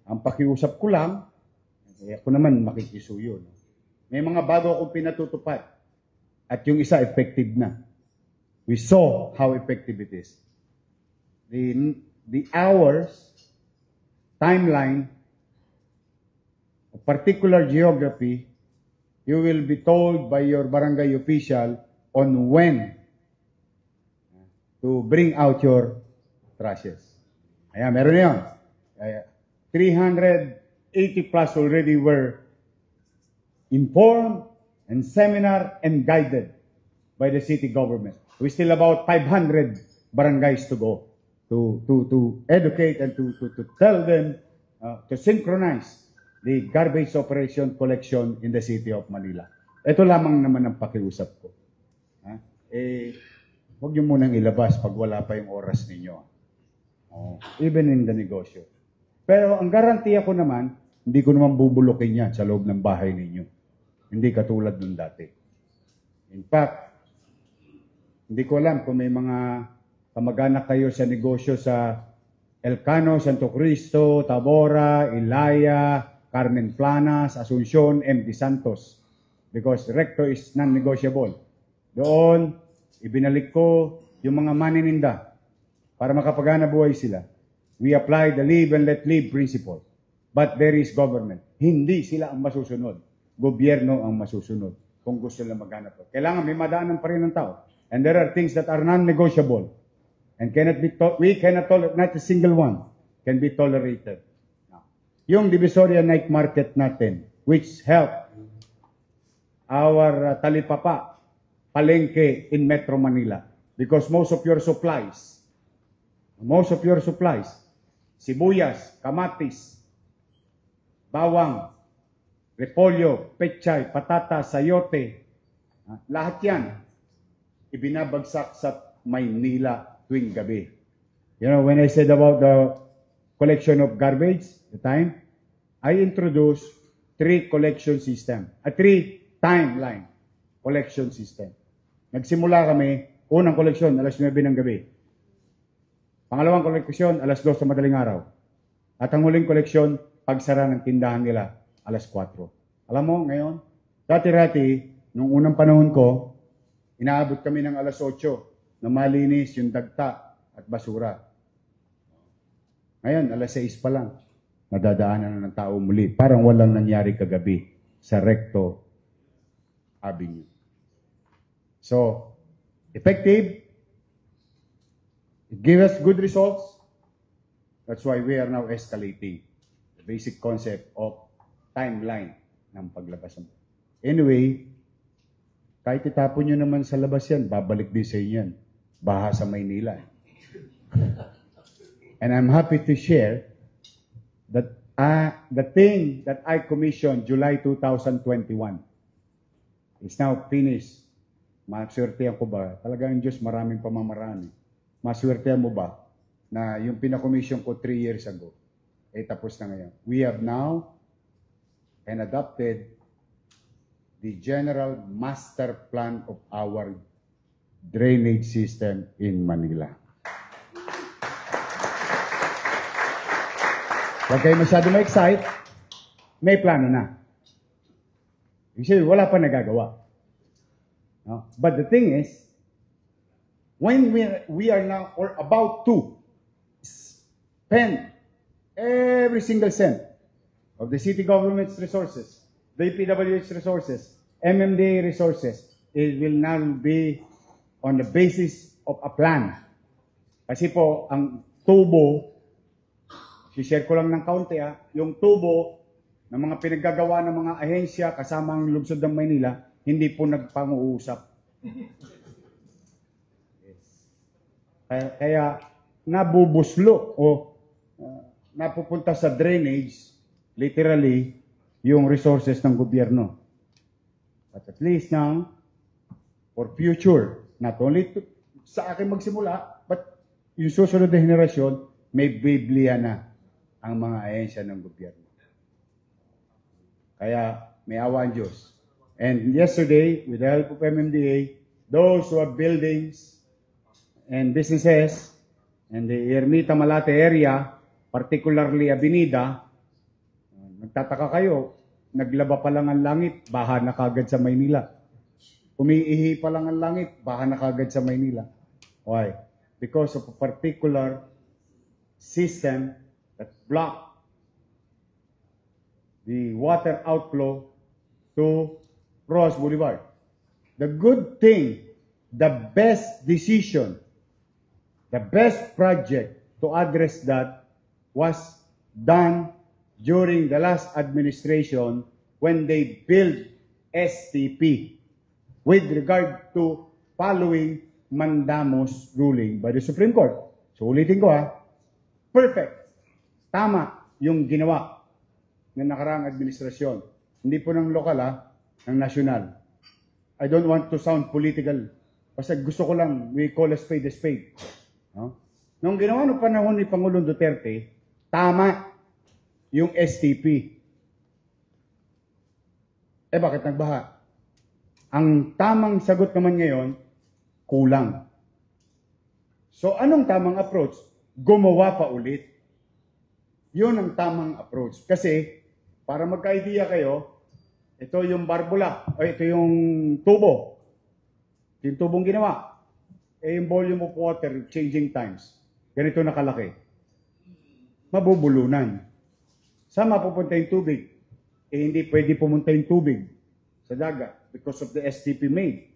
S2: Ang pakiusap ko lang, ako naman makikisuyo. May mga bago akong pinatutupad. At yung isa, effective na. We saw how effective it is. The hours, timeline, a particular geography, you will be told by your barangay official on when to bring out your trashes. Ayan, meron na yun. 380 plus already were informed and seminar and guided by the city government. We still about 500 barangays to go to educate and to tell them to synchronize the garbage operation collection in the city of Manila. Ito lamang naman ang pakiusap ko. Huwag niyo munang ilabas pag wala pa yung oras ninyo. Even in the negosyo. Pero ang garantiya ko naman, hindi ko naman bubulokin yan sa loob ng bahay ninyo. Hindi katulad nung dati. In fact, hindi ko alam kung may mga kamag-anak kayo sa negosyo sa Elcano, Santo Cristo, Tabora, Ilaya, Carmen Planas, Asuncion, MD Santos. Because recto is non-negotiable. Doon, ibinalik ko yung mga manininda para makapagana buhay sila. We apply the live and let live principle. But there is government. Hindi sila ang masusunod. Gobyerno ang masusunod kung gusto nila maghanap. Kailangan may madaanan pa rin ng tao. And there are things that are non-negotiable and we cannot tolerate, not a single one can be tolerated. Yung Divisoria Night Market natin, which helped our talipapa, palengke in Metro Manila. Because most of your supplies, sibuyas, kamatis, bawang, repolyo, pechay, patata, sayote, lahat yan, ibinabagsak sa Maynila tuwing gabi. You know, when I said about the collection of garbage, the time, I introduced 3 collection system, a 3 timeline collection system. Nagsimula kami, unang koleksyon, alas 9 ng gabi. Pangalawang koleksyon, alas 2 sa madaling araw. At ang huling koleksyon, pagsara ng tindahan nila, alas 4. Alam mo, ngayon, dati-rati, nung unang panahon ko, inaabot kami ng alas 8 na malinis yung dagta at basura. Ngayon, alas 6 pa lang, nadadaanan na ng tao muli. Parang walang nangyari kagabi sa Recto Avenue. So, effective. It gave us good results. That's why we are now escalating the basic concept of timeline ng paglabas. Anyway, kahit itapon nyo naman sa labas yan, babalik din sa inyo yan. Baha sa Maynila. And I'm happy to share that the thing that I commissioned July 2021 is now finished. Maswertehan ko ba? Talagang Diyos, maraming pamamaraan. Maswertehan mo ba na yung pinakomission ko 3 years ago, tapos na ngayon. We have now and adopted the general master plan of our drainage system in Manila. Huwag kayo masyado ma-excite, may plano na. Kasi wala pa nagagawa. No? But the thing is, when we are now or about to spend every single cent of the city government's resources, the PWH resources, MMDA resources, it will now be on the basis of a plan. Kasi po, ang tubo, share ko lang ng kaunti yung tubo ng mga pinaggagawa ng mga ahensya kasama ang lungsod ng Maynila, hindi po nagpang-uusap. Kaya nabubuslo o napupunta sa drainage, literally, yung resources ng gobyerno. But at least now, for future, not only sa akin magsimula, but yung susunod na henerasyon, may Biblia na ang mga ahensya ng gobyerno. Kaya may awa ang Diyos. And yesterday, with the help of MMDA, those who have buildings and businesses in the Ermita Malate area, particularly Avenida, nagtataka kayo, naglaba pa lang ang langit, baha na kagad sa Maynila. Umiihi pa lang ang langit, baha na kagad sa Maynila. Why? Because of a particular system that blocked the water outflow to Ross Boulevard. The good thing, the best decision, the best project to address that was done during the last administration when they built STP with regard to following Mandamus ruling by the Supreme Court. So ulitin ko perfect. Tama yung ginawa ng nakaraang administrasyon. Hindi po ng lokal ng nasyonal. I don't want to sound political. Basta gusto ko lang, we call a spade. No? Nung ginawa ng panahon ni Pangulong Duterte, tama yung STP. Bakit nagbaha? Ang tamang sagot naman ngayon, kulang. So anong tamang approach? Gumawa pa ulit. Yun ang tamang approach. Kasi, para magka-idea kayo, ito yung barbula, o ito yung tubo. Yung tubong ginawa. Yung volume of water, changing times. Ganito nakalaki. Mabubulunan. Saan mapupunta yung tubig? Hindi pwede pumunta yung tubig sa dagat because of the STP made.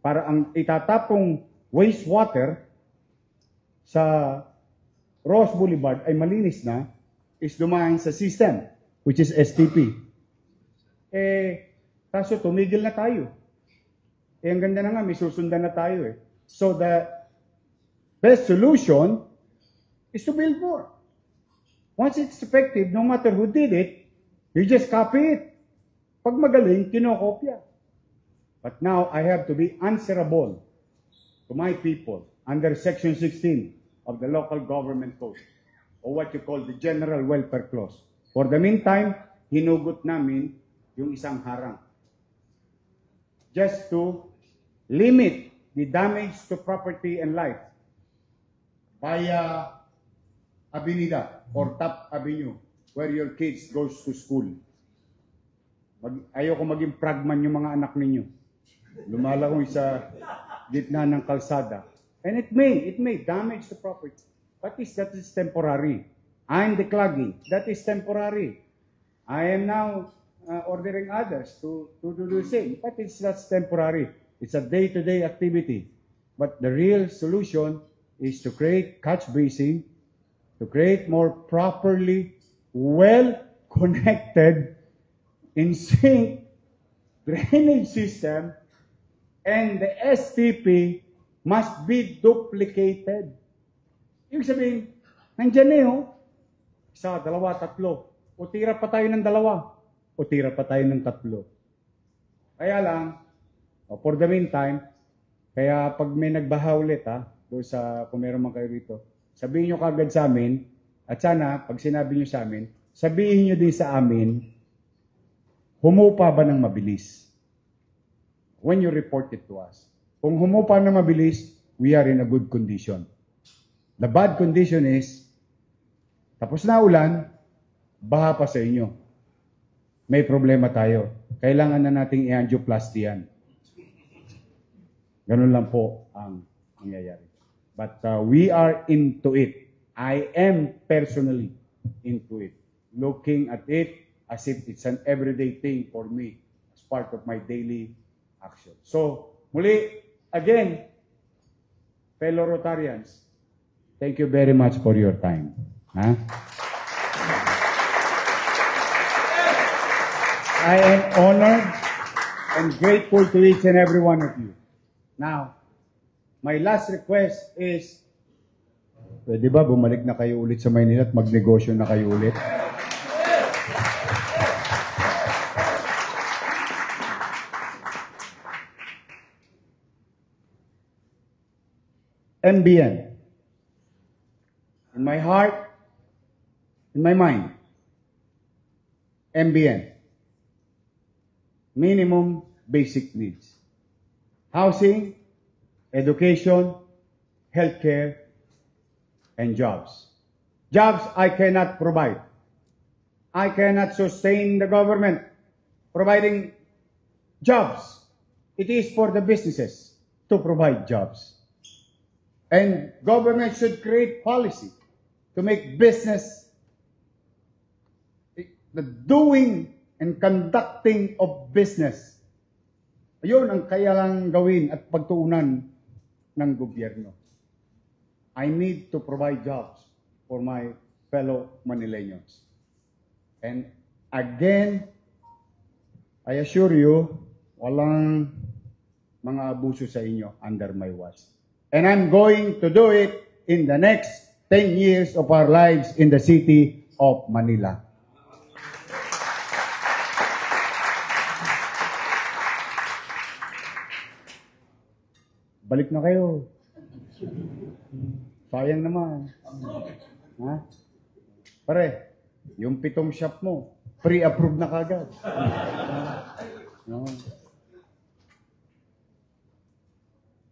S2: Para ang itatapong wastewater sa Ross Boulevard ay malinis na, is dumaan sa system, which is STP. Kaso tumigil na tayo. Ang ganda na nga, may susundan na tayo So the best solution is to build more. Once it's effective, no matter who did it, you just copy it. Pag magaling, kinokopya. But now, I have to be answerable to my people under Section 16 of the Local Government Code, or what you call the General Welfare Clause. For the meantime, hinugot namin yung isang harang. Just to limit the damage to property and life via Avenida or Top Avenue where your kids goes to school. Ayoko maging pragman yung mga anak ninyo. Lumalangoy sa gitna ng kalsada. And it may damage the property. But that is temporary. I'm declogging. That is temporary. I am now ordering others to do the same. But that's temporary. It's a day-to-day activity. But the real solution is to create catch basin, to create more properly well-connected, in sync drainage system, and the STP must be duplicated. Ibig sabihin, nandyan eh, oh. Isa, dalawa, tatlo. O tira pa tayo ng dalawa. O tira pa tayo ng tatlo. Kaya lang, for the meantime, kaya pag may nagbaha ulit, doon sa, kung meron man kayo rito, sabihin nyo kagad sa amin, at sana, pag sinabi nyo sa amin, sabihin nyo din sa amin, humupa ba ng mabilis? When you report it to us. Kung humupa ng mabilis, we are in a good condition. The bad condition is, tapos na ulan, baha pa sa inyo. May problema tayo. Kailangan na nating i-angioplasty yan. Ganun lang po ang nangyayari. But we are into it. I am personally into it. Looking at it as if it's an everyday thing for me as part of my daily action. So, muli, again, fellow Rotarians, thank you very much for your time. I am honored and grateful to each and every one of you. Now, my last request is, pwede ba bumalik na kayo ulit sa Maynila at magnegosyo na kayo ulit? MBN. In my heart, in my mind, MBN. Minimum basic needs. Housing, education, healthcare, and jobs. Jobs I cannot provide. I cannot sustain the government providing jobs. It is for the businesses to provide jobs. And government should create policy to make business, the doing and conducting of business. Ayun ang kailangang gawin at pagtuunan ng gobyerno. I need to provide jobs for my fellow Manileños. And again, I assure you, walang mga abuso sa inyo under my watch. And I'm going to do it in the next 10 years of our lives in the city of Manila. Balik na kayo. Sayang naman. Ha? Pare, yung 7 shop mo, pre-approve na kagad. No.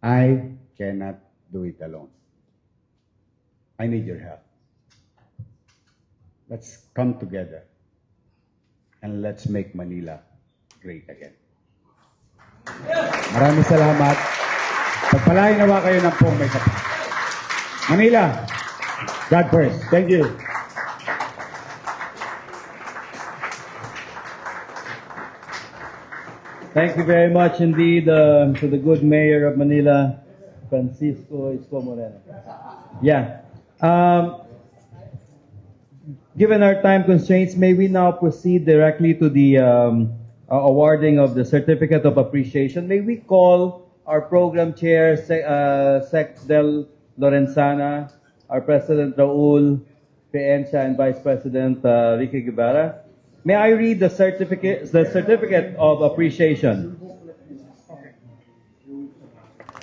S2: I cannot do it alone. I need your help. Let's come together and let's make Manila great again. Maraming salamat. Pagpalain nawa kayo ng pong may kapal. Manila, God first. Thank you.
S3: Thank you very much indeed to the good mayor of Manila, Francisco Isko Moreno. Yeah. Given our time constraints, may we now proceed directly to the awarding of the Certificate of Appreciation. May we call our program chair, Sec Del Lorenzana, our President Raul Peencia, and Vice President Ricky Guevara. May I read the certificate of appreciation?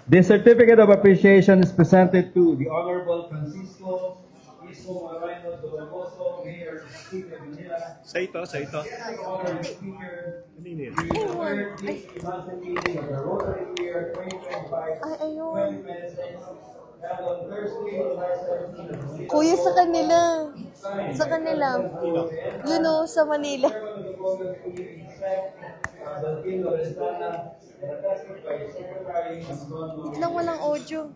S3: The certificate of appreciation is presented to the Honorable Francisco Isko Moreno Domagoso, Mayor of the City of Manila.
S4: Sa ito.
S3: Honorable Speaker,
S4: Ano yun?
S3: the third monthly meeting of the Rotary Year 2025-2026. Held on Thursday, July 17 of Manila.
S5: Kuya, sa kanila. Sa kanila. You know, sa Manila. Lang walang audio.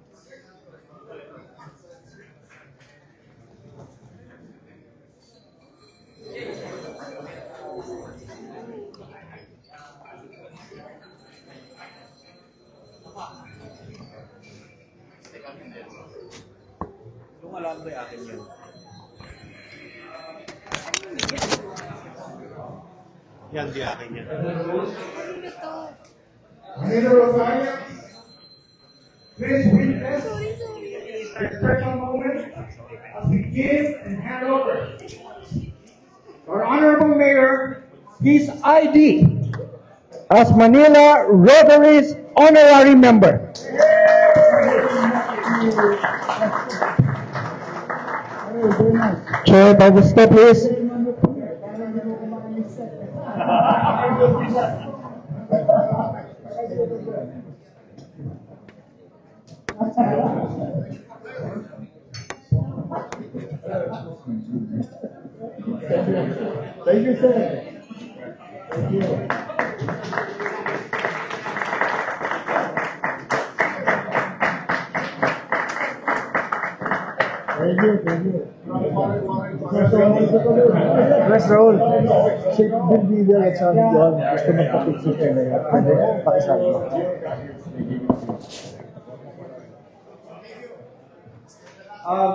S4: Kung alam ko yung akin yun. Yan, di akin yan.
S6: Manila Rosario, please witness a special moment as we give and hand over our Honorable Mayor his ID as Manila Rotary's honorary member. Chair, Bible step, please. Thank you, sir. Thank you. Thank you, thank you. Press roll. Shake the video at sabi doon. Gusto magpapicture kayo na yan. Pwede, pakisabi.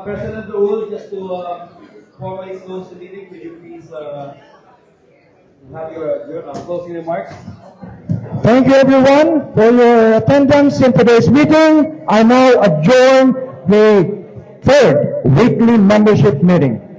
S3: President Raul, just to formally close the meeting, could you please have your closing remarks?
S6: Thank you everyone for your attendance in today's meeting. I now adjourn the third weekly membership meeting.